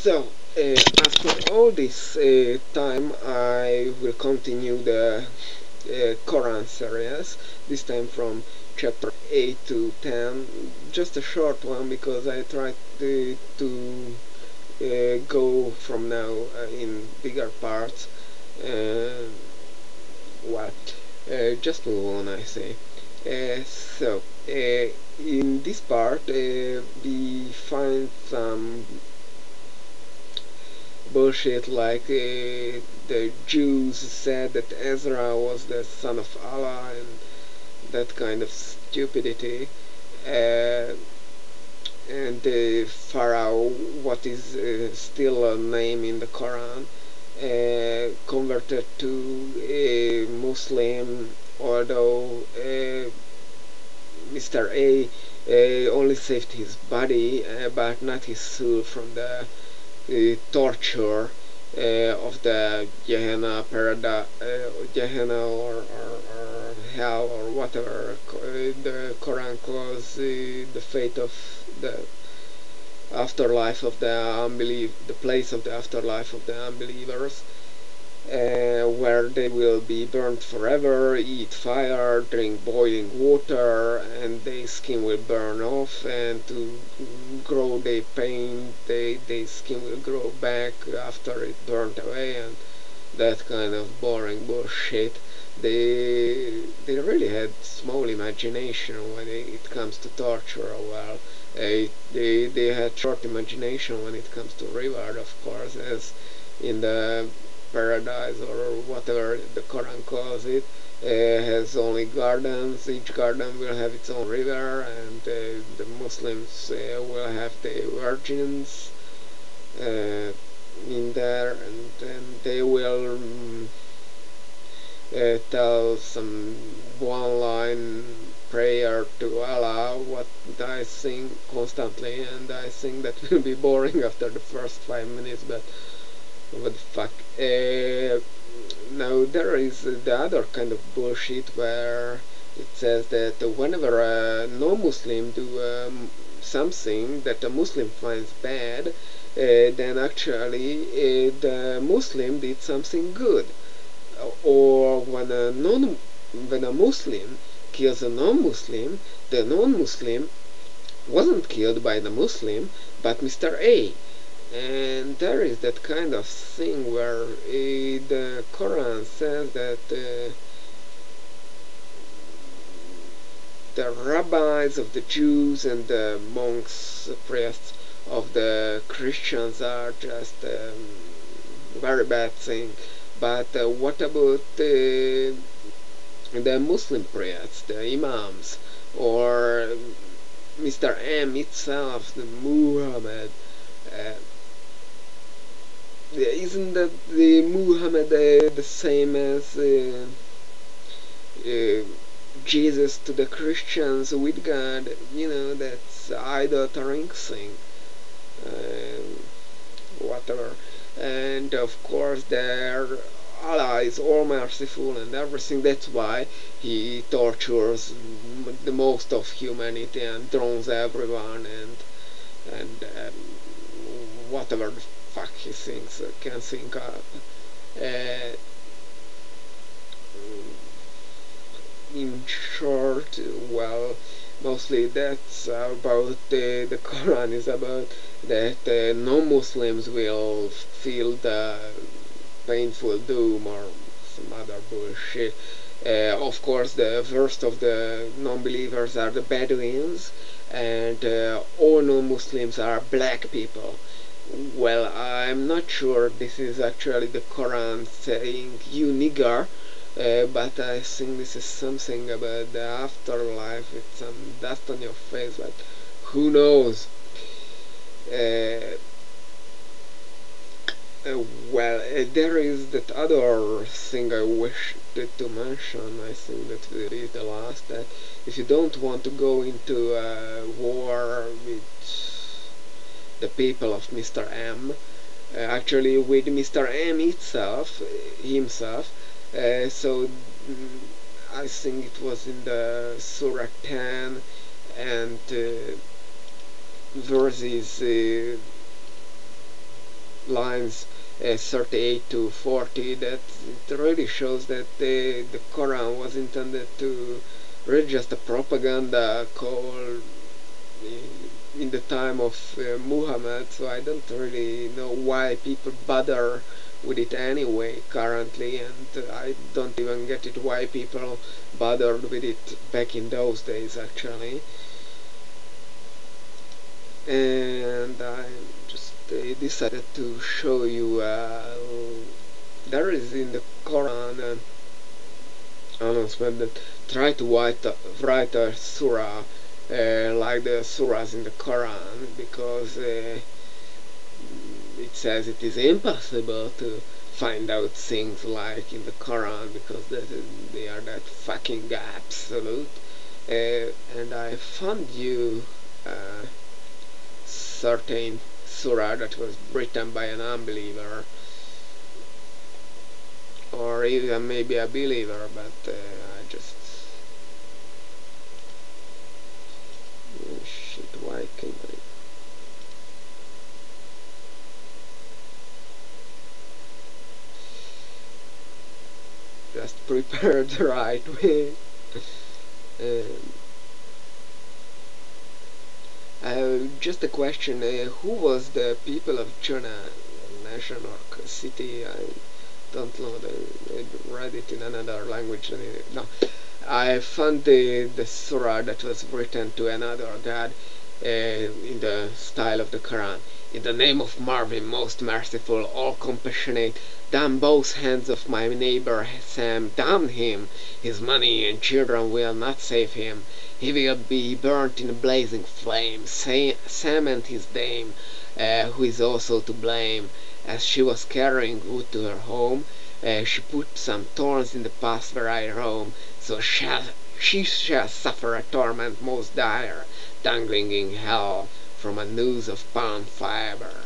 So, after all this time, I will continue the Koran series, this time from chapter 8 to 10. Just a short one because I tried to go from now in bigger parts. Uh, what? Just move on, I say. In this part, we find some bullshit like the Jews said that Ezra was the son of Allah and that kind of stupidity. Uh, and Pharaoh, what is still a name in the Quran, converted to a Muslim, although Mr. A only saved his body, but not his soul from the torture of the Gehenna, Paradise, Gehenna or hell or whatever the Quran calls the fate of the afterlife of the place of the afterlife of the unbelievers, where they will be burnt forever, eat fire, drink boiling water, and their skin will burn off, and to grow their pain, their skin will grow back after it burnt away, and that kind of boring bullshit. They really had small imagination when it comes to torture. Well, they had short imagination when it comes to reward, of course, as in the paradise or whatever the Quran calls it, has only gardens. Each garden will have its own river, and the Muslims will have the virgins in there, and they will tell some one-line prayer to Allah, what I sing constantly, and I think that will be boring after the first 5 minutes, but what the fuck. Now there is the other kind of bullshit where it says that whenever a non-Muslim do something that a Muslim finds bad, then actually the Muslim did something good. Or when a Muslim kills a non-Muslim, the non-Muslim wasn't killed by the Muslim, but Mr. A. And there is that kind of thing where the Quran says that the rabbis of the Jews and the monks, priests of the Christians are just very bad thing. But what about the Muslim priests, the imams, or Mr. M itself, the Muhammad? Uh, isn't that the Muhammad the same as Jesus to the Christians with God? You know, that's idolatering thing. Whatever. And of course, Allah is all merciful and everything. That's why He tortures the most of humanity and drowns everyone and whatever the fuck he thinks can think of. Uh, in short, well, mostly that's about the Quran is about that non-Muslims will feel the painful doom or some other bullshit. Of course, the worst of the non-believers are the Bedouins, and all non-Muslims are black people. Well, I'm not sure this is actually the Quran saying you nigger, but I think this is something about the afterlife with some dust on your face, but who knows? Uh, there is that other thing I wish to mention. I think that will be the last. That if you don't want to go into a war with the people of Mr. M, actually with Mr. M himself. So I think it was in the sura 10 and verses lines 38 to 40, that it really shows that the Quran was intended to really just a propaganda called in the time of Muhammad, so I don't really know why people bother with it anyway currently, and I don't even get it why people bothered with it back in those days actually. And I just decided to show you there is in the Quran an announcement that try to write a surah like the surahs in the Quran, because it says it is impossible to find out things like in the Quran, because they are that fucking absolute. And I found you certain surah that was written by an unbeliever, or even maybe a believer, but I just shit, why can't I just prepare the right way? um, just a question, who was the people of Jonah, nation or city? I don't know, I read it in another language. No, I found the surah that was written to another god in the style of the Quran. In the name of Marvin, most merciful, all compassionate, damn both hands of my neighbor Sam, damn him! His money and children will not save him. He will be burnt in a blazing flame. Sam and his dame, who is also to blame. As she was carrying wood to her home, she put some thorns in the path where I roam, so she shall suffer a torment most dire, dangling in hell from a noose of palm fibre.